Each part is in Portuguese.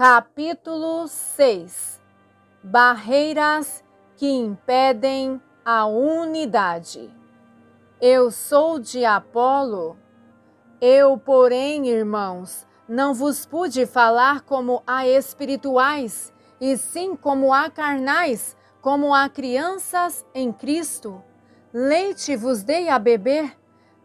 Capítulo 6. Barreiras que impedem a unidade. Eu sou de Apolo. Eu, porém, irmãos, não vos pude falar como a espirituais, e sim como a carnais, como a crianças em Cristo. Leite vos dei a beber,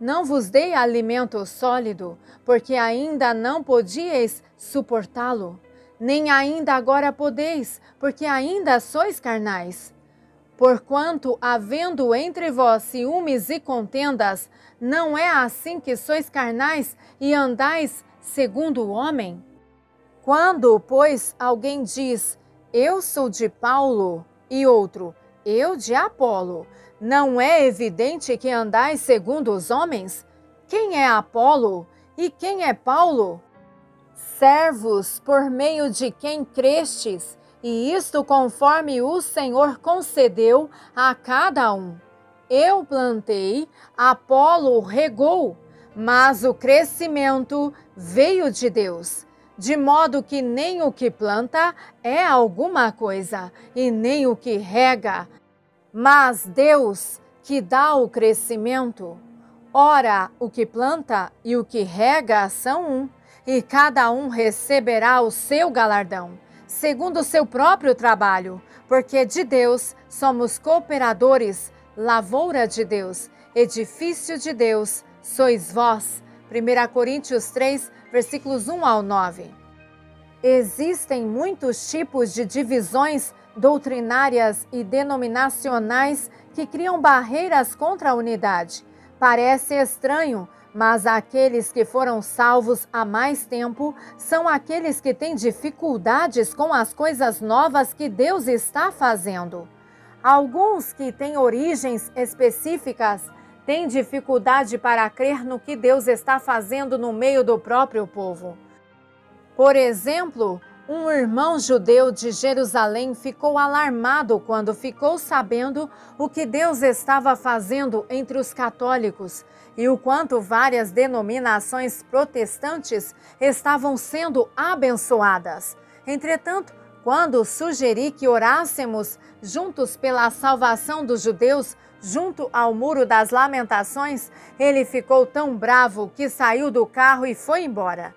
não vos dei alimento sólido, porque ainda não podíeis suportá-lo. Nem ainda agora podeis, porque ainda sois carnais. Porquanto, havendo entre vós ciúmes e contendas, não é assim que sois carnais e andais segundo o homem? Quando, pois, alguém diz, eu sou de Paulo, e outro, eu de Apolo, não é evidente que andais segundo os homens? Quem é Apolo e quem é Paulo? Servos por meio de quem crestes, e isto conforme o Senhor concedeu a cada um. Eu plantei, Apolo regou, mas o crescimento veio de Deus. De modo que nem o que planta é alguma coisa, e nem o que rega, mas Deus que dá o crescimento. Ora, o que planta e o que rega são um, e cada um receberá o seu galardão, segundo o seu próprio trabalho, porque de Deus somos cooperadores, lavoura de Deus, edifício de Deus, sois vós. 1 Coríntios 3, versículos 1 ao 9. Existem muitos tipos de divisões doutrinárias e denominacionais que criam barreiras contra a unidade. Parece estranho, mas aqueles que foram salvos há mais tempo são aqueles que têm dificuldades com as coisas novas que Deus está fazendo. Alguns que têm origens específicas têm dificuldade para crer no que Deus está fazendo no meio do próprio povo. Por exemplo, um irmão judeu de Jerusalém ficou alarmado quando ficou sabendo o que Deus estava fazendo entre os católicos e o quanto várias denominações protestantes estavam sendo abençoadas. Entretanto, quando sugeri que orássemos juntos pela salvação dos judeus junto ao Muro das Lamentações, ele ficou tão bravo que saiu do carro e foi embora.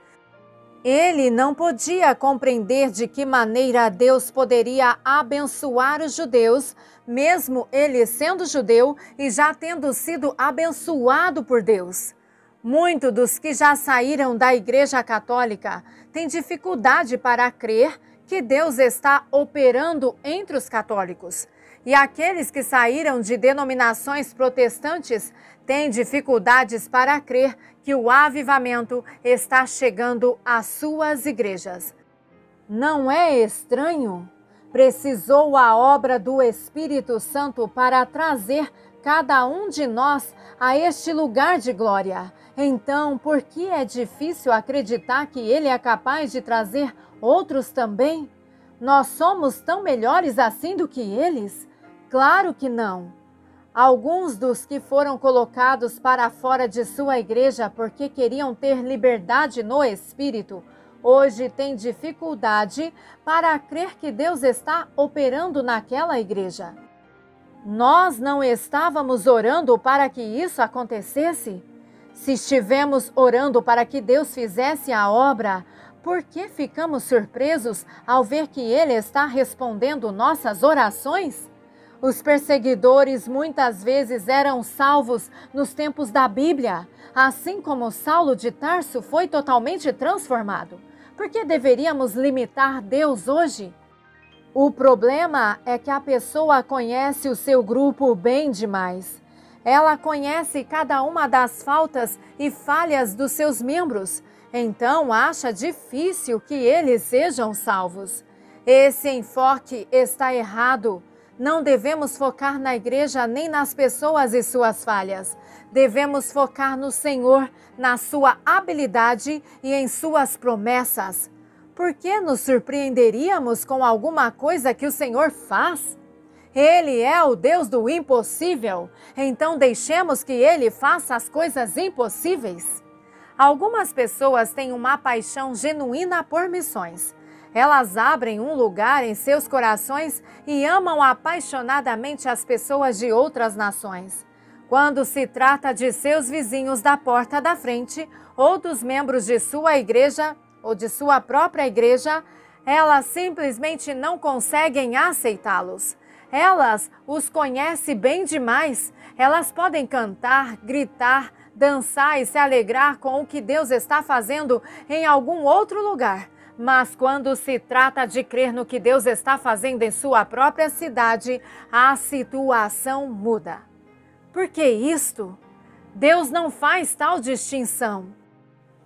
Ele não podia compreender de que maneira Deus poderia abençoar os judeus, mesmo ele sendo judeu e já tendo sido abençoado por Deus. Muitos dos que já saíram da Igreja Católica têm dificuldade para crer que Deus está operando entre os católicos. E aqueles que saíram de denominações protestantes têm dificuldades para crer que o avivamento está chegando às suas igrejas. Não é estranho? Precisou a obra do Espírito Santo para trazer cada um de nós a este lugar de glória. Então, por que é difícil acreditar que Ele é capaz de trazer outros também? Nós somos tão melhores assim do que eles? Claro que não. Alguns dos que foram colocados para fora de sua igreja porque queriam ter liberdade no espírito, hoje têm dificuldade para crer que Deus está operando naquela igreja. Nós não estávamos orando para que isso acontecesse? Se estivemos orando para que Deus fizesse a obra, por que ficamos surpresos ao ver que Ele está respondendo nossas orações? Os perseguidores muitas vezes eram salvos nos tempos da Bíblia, assim como Saulo de Tarso foi totalmente transformado. Por que deveríamos limitar Deus hoje? O problema é que a pessoa conhece o seu grupo bem demais. Ela conhece cada uma das faltas e falhas dos seus membros, então acha difícil que eles sejam salvos. Esse enfoque está errado. Não devemos focar na igreja nem nas pessoas e suas falhas. Devemos focar no Senhor, na sua habilidade e em suas promessas. Por que nos surpreenderíamos com alguma coisa que o Senhor faz? Ele é o Deus do impossível, então deixemos que Ele faça as coisas impossíveis. Algumas pessoas têm uma paixão genuína por missões. Elas abrem um lugar em seus corações e amam apaixonadamente as pessoas de outras nações. Quando se trata de seus vizinhos da porta da frente ou dos membros de sua igreja ou de sua própria igreja, elas simplesmente não conseguem aceitá-los. Elas os conhecem bem demais. Elas podem cantar, gritar, dançar e se alegrar com o que Deus está fazendo em algum outro lugar. Mas quando se trata de crer no que Deus está fazendo em sua própria cidade, a situação muda. Por que isto? Deus não faz tal distinção.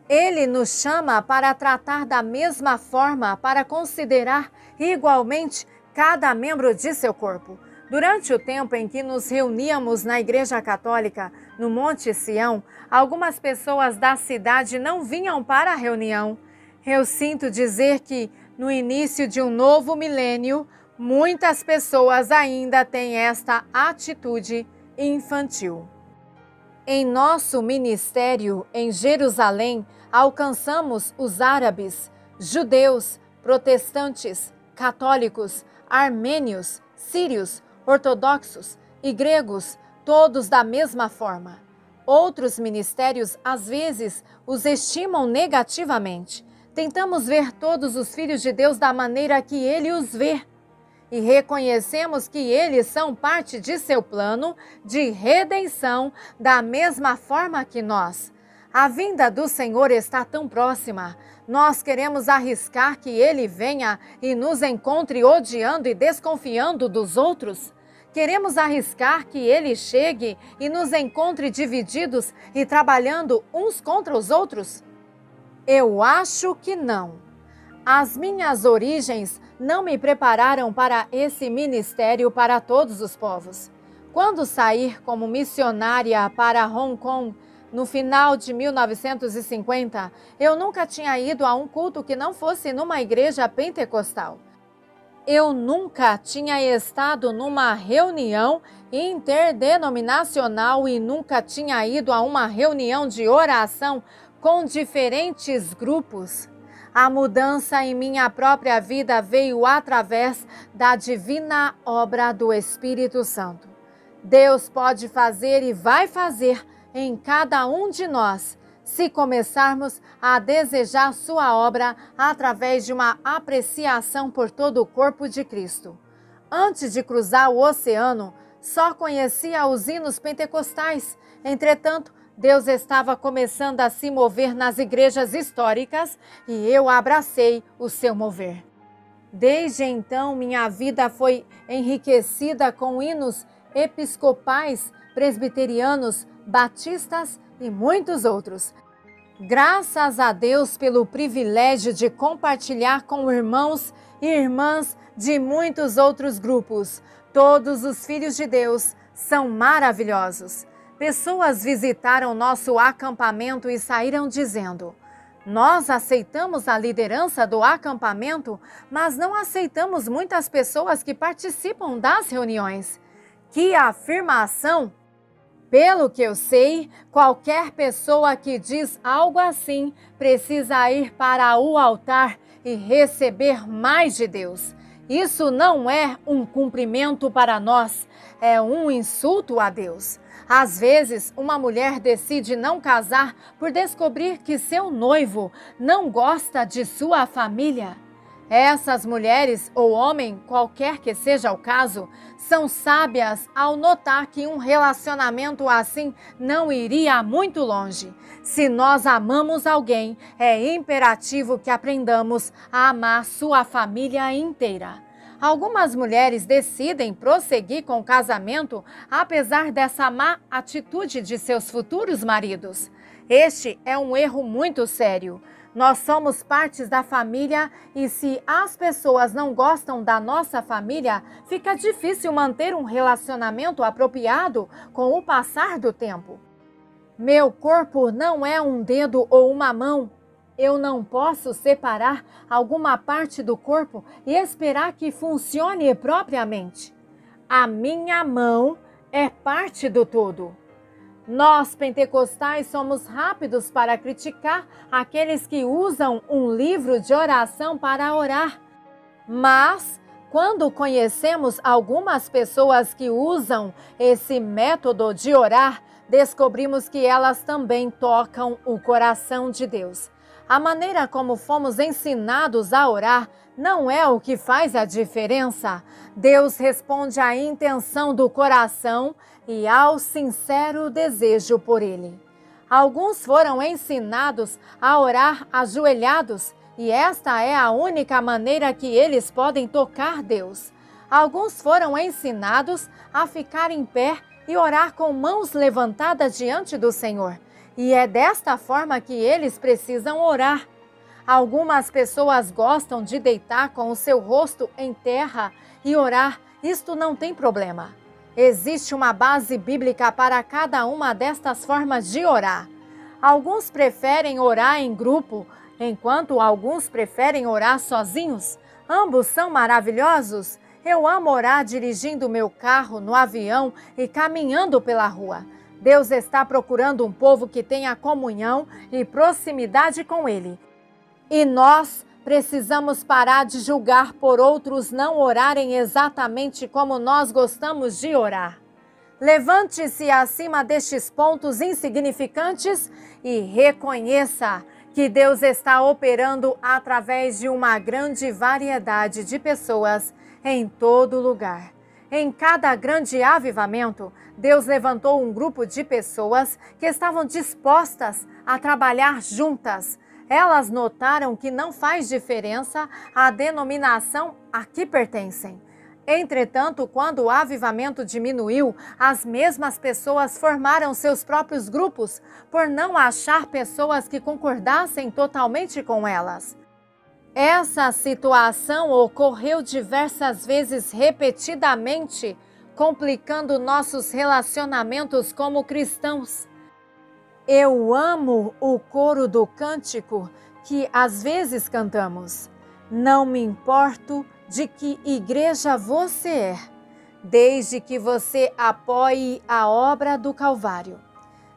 Ele nos chama para tratar da mesma forma, para considerar igualmente cada membro de seu corpo. Durante o tempo em que nos reuníamos na Igreja Católica, no Monte Sião, algumas pessoas da cidade não vinham para a reunião. Eu sinto dizer que, no início de um novo milênio, muitas pessoas ainda têm esta atitude infantil. Em nosso ministério em Jerusalém, alcançamos os árabes, judeus, protestantes, católicos, armênios, sírios, ortodoxos e gregos, todos da mesma forma. Outros ministérios, às vezes, os estimam negativamente. Tentamos ver todos os filhos de Deus da maneira que Ele os vê. E reconhecemos que eles são parte de seu plano de redenção da mesma forma que nós. A vinda do Senhor está tão próxima. Nós queremos arriscar que Ele venha e nos encontre odiando e desconfiando dos outros? Queremos arriscar que Ele chegue e nos encontre divididos e trabalhando uns contra os outros? Eu acho que não. As minhas origens não me prepararam para esse ministério para todos os povos. Quando sair como missionária para Hong Kong, no final de 1950, eu nunca tinha ido a um culto que não fosse numa igreja pentecostal. Eu nunca tinha estado numa reunião interdenominacional e nunca tinha ido a uma reunião de oração com diferentes grupos. A mudança em minha própria vida veio através da divina obra do Espírito Santo. Deus pode fazer e vai fazer em cada um de nós, se começarmos a desejar sua obra através de uma apreciação por todo o corpo de Cristo. Antes de cruzar o oceano, só conhecia os hinos pentecostais. Entretanto, Deus estava começando a se mover nas igrejas históricas e eu abracei o seu mover. Desde então, minha vida foi enriquecida com hinos episcopais, presbiterianos, batistas e muitos outros. Graças a Deus pelo privilégio de compartilhar com irmãos e irmãs de muitos outros grupos. Todos os filhos de Deus são maravilhosos. Pessoas visitaram nosso acampamento e saíram dizendo: nós aceitamos a liderança do acampamento, mas não aceitamos muitas pessoas que participam das reuniões. Que afirmação! Pelo que eu sei, qualquer pessoa que diz algo assim precisa ir para o altar e receber mais de Deus. Isso não é um cumprimento para nós, é um insulto a Deus. Às vezes, uma mulher decide não casar por descobrir que seu noivo não gosta de sua família. Essas mulheres ou homem, qualquer que seja o caso, são sábias ao notar que um relacionamento assim não iria muito longe. Se nós amamos alguém, é imperativo que aprendamos a amar sua família inteira. Algumas mulheres decidem prosseguir com o casamento apesar dessa má atitude de seus futuros maridos. Este é um erro muito sério. Nós somos partes da família e se as pessoas não gostam da nossa família, fica difícil manter um relacionamento apropriado com o passar do tempo. Meu corpo não é um dedo ou uma mão. Eu não posso separar alguma parte do corpo e esperar que funcione propriamente. A minha mão é parte do todo. Nós, pentecostais, somos rápidos para criticar aqueles que usam um livro de oração para orar. Mas, quando conhecemos algumas pessoas que usam esse método de orar, descobrimos que elas também tocam o coração de Deus. A maneira como fomos ensinados a orar não é o que faz a diferença. Deus responde à intenção do coração e ao sincero desejo por ele. Alguns foram ensinados a orar ajoelhados e esta é a única maneira que eles podem tocar Deus. Alguns foram ensinados a ficar em pé e orar com mãos levantadas diante do Senhor. E é desta forma que eles precisam orar. Algumas pessoas gostam de deitar com o seu rosto em terra e orar. Isto não tem problema. Existe uma base bíblica para cada uma destas formas de orar. Alguns preferem orar em grupo, enquanto alguns preferem orar sozinhos. Ambos são maravilhosos. Eu amo orar dirigindo meu carro, no avião e caminhando pela rua. Deus está procurando um povo que tenha comunhão e proximidade com Ele. E nós precisamos parar de julgar por outros não orarem exatamente como nós gostamos de orar. Levante-se acima destes pontos insignificantes e reconheça que Deus está operando através de uma grande variedade de pessoas em todo lugar. Em cada grande avivamento, Deus levantou um grupo de pessoas que estavam dispostas a trabalhar juntas. Elas notaram que não faz diferença a denominação a que pertencem. Entretanto, quando o avivamento diminuiu, as mesmas pessoas formaram seus próprios grupos por não achar pessoas que concordassem totalmente com elas. Essa situação ocorreu diversas vezes repetidamente, complicando nossos relacionamentos como cristãos. Eu amo o coro do cântico que às vezes cantamos. Não me importo de que igreja você é, desde que você apoie a obra do Calvário.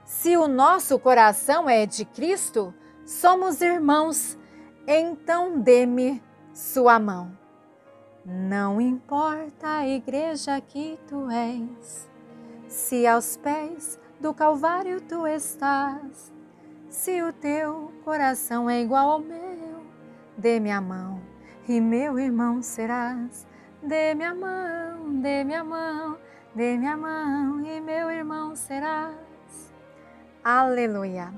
Se o nosso coração é de Cristo, somos irmãos. Então dê-me sua mão. Não importa a igreja que tu és, se aos pés do Calvário tu estás, se o teu coração é igual ao meu, dê-me a mão e meu irmão serás. Dê-me a mão, dê-me a mão, dê-me a mão e meu irmão serás. Aleluia!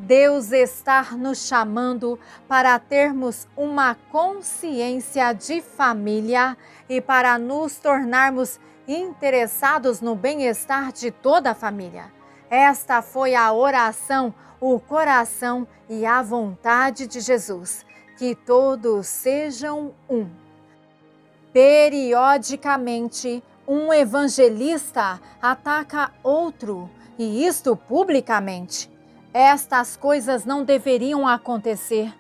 Deus está nos chamando para termos uma consciência de família e para nos tornarmos interessados no bem-estar de toda a família. Esta foi a oração, o coração e a vontade de Jesus, que todos sejam um. Periodicamente, um evangelista ataca outro, e isto publicamente. Estas coisas não deveriam acontecer.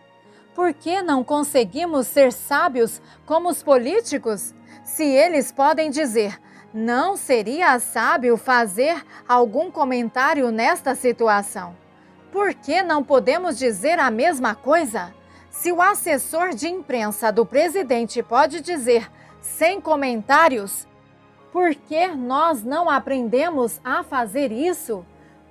Por que não conseguimos ser sábios como os políticos? Se eles podem dizer, não seria sábio fazer algum comentário nesta situação? Por que não podemos dizer a mesma coisa? Se o assessor de imprensa do presidente pode dizer sem comentários, por que nós não aprendemos a fazer isso?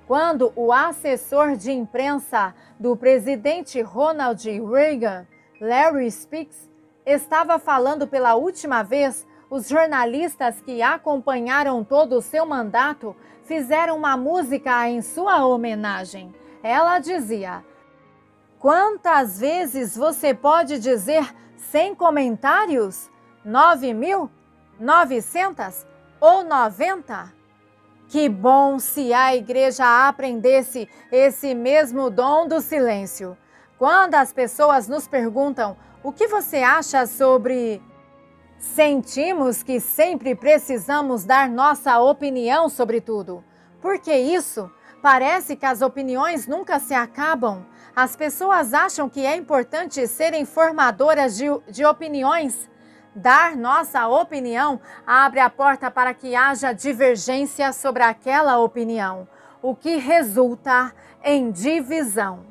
Quando o assessor de imprensa do presidente Ronald Reagan, Larry Speaks, estava falando pela última vez, os jornalistas que acompanharam todo o seu mandato fizeram uma música em sua homenagem. Ela dizia: quantas vezes você pode dizer sem comentários? 9.900 ou 90? Que bom se a igreja aprendesse esse mesmo dom do silêncio. Quando as pessoas nos perguntam o que você acha sobre... Sentimos que sempre precisamos dar nossa opinião sobre tudo. Por que isso? Parece que as opiniões nunca se acabam. As pessoas acham que é importante serem formadoras de opiniões. Dar nossa opinião abre a porta para que haja divergência sobre aquela opinião. o que resulta em divisão.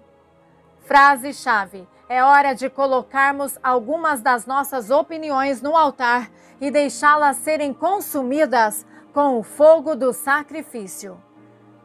Frase-chave: é hora de colocarmos algumas das nossas opiniões no altar e deixá-las serem consumidas com o fogo do sacrifício.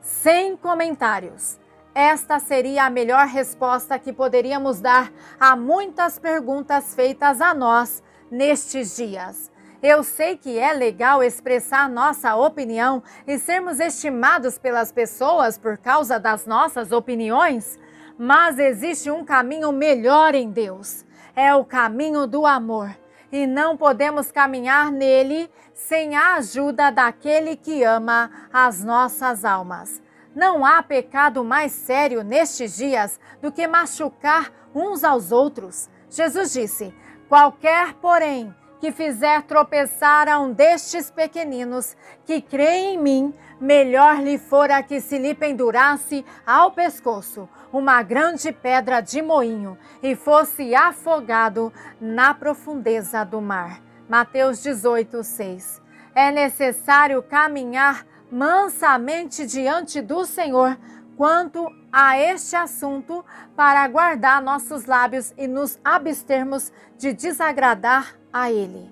Sem comentários. Esta seria a melhor resposta que poderíamos dar a muitas perguntas feitas a nós nestes dias. Eu sei que é legal expressar nossa opinião e sermos estimados pelas pessoas por causa das nossas opiniões, mas existe um caminho melhor em Deus. É o caminho do amor. E não podemos caminhar nele sem a ajuda daquele que ama as nossas almas. Não há pecado mais sério nestes dias do que machucar uns aos outros. Jesus disse: qualquer, porém, que fizer tropeçar a um destes pequeninos que creem em mim, melhor lhe fora que se lhe pendurasse ao pescoço uma grande pedra de moinho e fosse afogado na profundeza do mar. Mateus 18:6. É necessário caminhar mansamente diante do Senhor quanto a este assunto para guardar nossos lábios e nos abstermos de desagradar a Ele.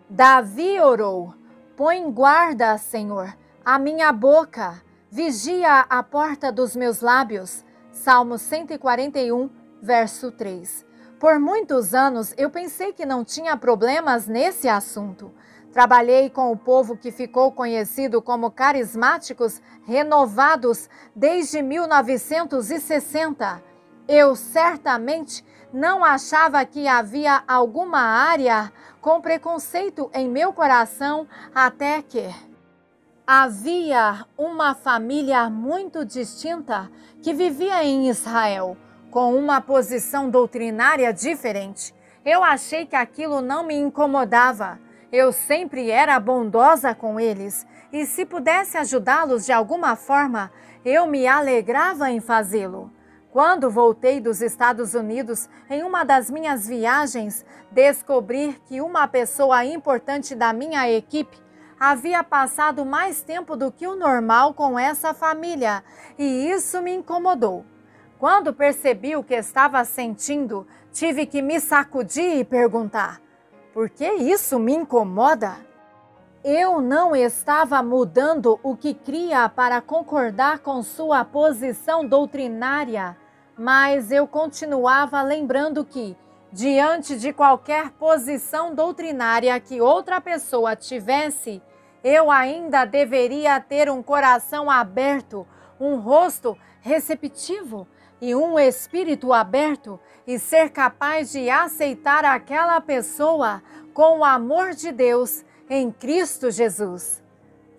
Davi orou: põe guarda, Senhor, a minha boca, vigia a porta dos meus lábios. Salmo 141, verso 3. Por muitos anos eu pensei que não tinha problemas nesse assunto. Trabalhei com o povo que ficou conhecido como carismáticos renovados desde 1960. Eu certamente não achava que havia alguma área com preconceito em meu coração, até que havia uma família muito distinta que vivia em Israel, com uma posição doutrinária diferente. Eu achei que aquilo não me incomodava. Eu sempre era bondosa com eles, e se pudesse ajudá-los de alguma forma, eu me alegrava em fazê-lo. Quando voltei dos Estados Unidos, em uma das minhas viagens, descobri que uma pessoa importante da minha equipe havia passado mais tempo do que o normal com essa família, e isso me incomodou. Quando percebi o que estava sentindo, tive que me sacudir e perguntar: por que isso me incomoda? Eu não estava mudando o que cria para concordar com sua posição doutrinária, mas eu continuava lembrando que, diante de qualquer posição doutrinária que outra pessoa tivesse, eu ainda deveria ter um coração aberto, um rosto receptivo e um espírito aberto e ser capaz de aceitar aquela pessoa com o amor de Deus em Cristo Jesus.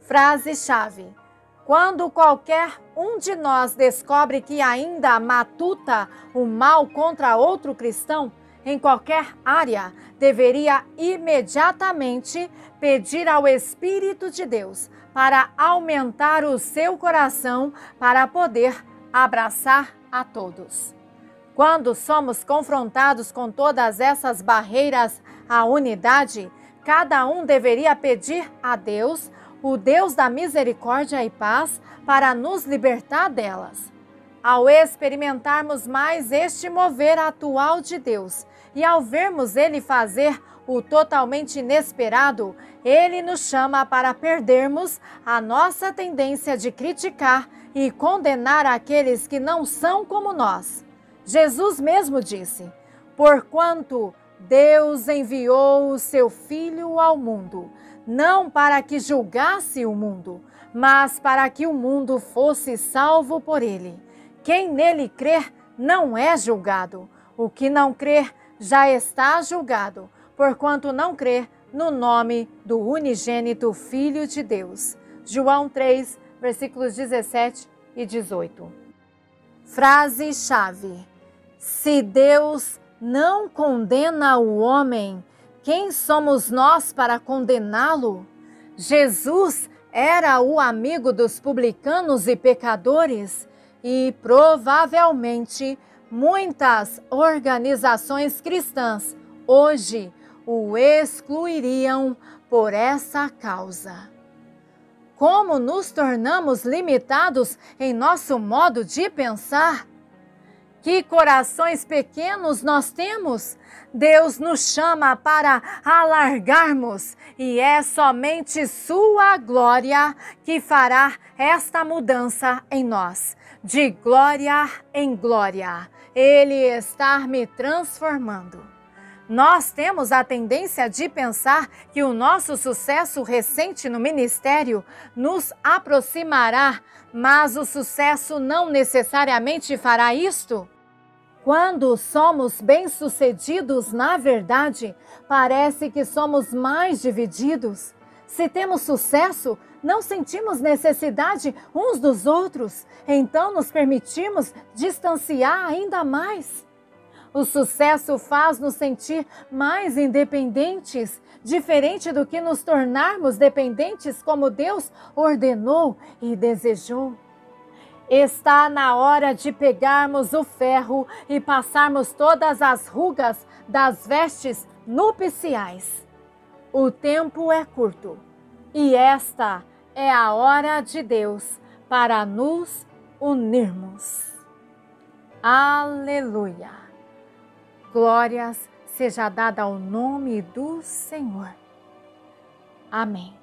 Frase-chave: quando qualquer um de nós descobre que ainda matuta o mal contra outro cristão, em qualquer área, deveria imediatamente pedir ao Espírito de Deus para aumentar o seu coração para poder abraçar a todos. Quando somos confrontados com todas essas barreiras à unidade, cada um deveria pedir a Deus, o Deus da misericórdia e paz, para nos libertar delas. Ao experimentarmos mais este mover atual de Deus e ao vermos Ele fazer o totalmente inesperado, Ele nos chama para perdermos a nossa tendência de criticar e condenar aqueles que não são como nós. Jesus mesmo disse: porquanto Deus enviou o seu Filho ao mundo, não para que julgasse o mundo, mas para que o mundo fosse salvo por ele. Quem nele crer não é julgado. O que não crer já está julgado, porquanto não crer no nome do unigênito Filho de Deus. João 3, versículos 17 e 18. Frase-chave: se Deus não condena o homem, quem somos nós para condená-lo? Jesus era o amigo dos publicanos e pecadores e provavelmente muitas organizações cristãs hoje o excluiriam por essa causa. como nos tornamos limitados em nosso modo de pensar. Que corações pequenos nós temos! Deus nos chama para alargarmos e é somente sua glória que fará esta mudança em nós. De glória em glória, Ele está me transformando. Nós temos a tendência de pensar que o nosso sucesso recente no ministério nos aproximará, mas o sucesso não necessariamente fará isto. Quando somos bem-sucedidos, na verdade, parece que somos mais divididos. Se temos sucesso, não sentimos necessidade uns dos outros, então nos permitimos distanciar ainda mais. O sucesso faz-nos sentir mais independentes, diferente do que nos tornarmos dependentes como Deus ordenou e desejou. Está na hora de pegarmos o ferro e passarmos todas as rugas das vestes nupciais. O tempo é curto e esta é a hora de Deus para nos unirmos. Aleluia! Glórias seja dada ao nome do Senhor. Amém.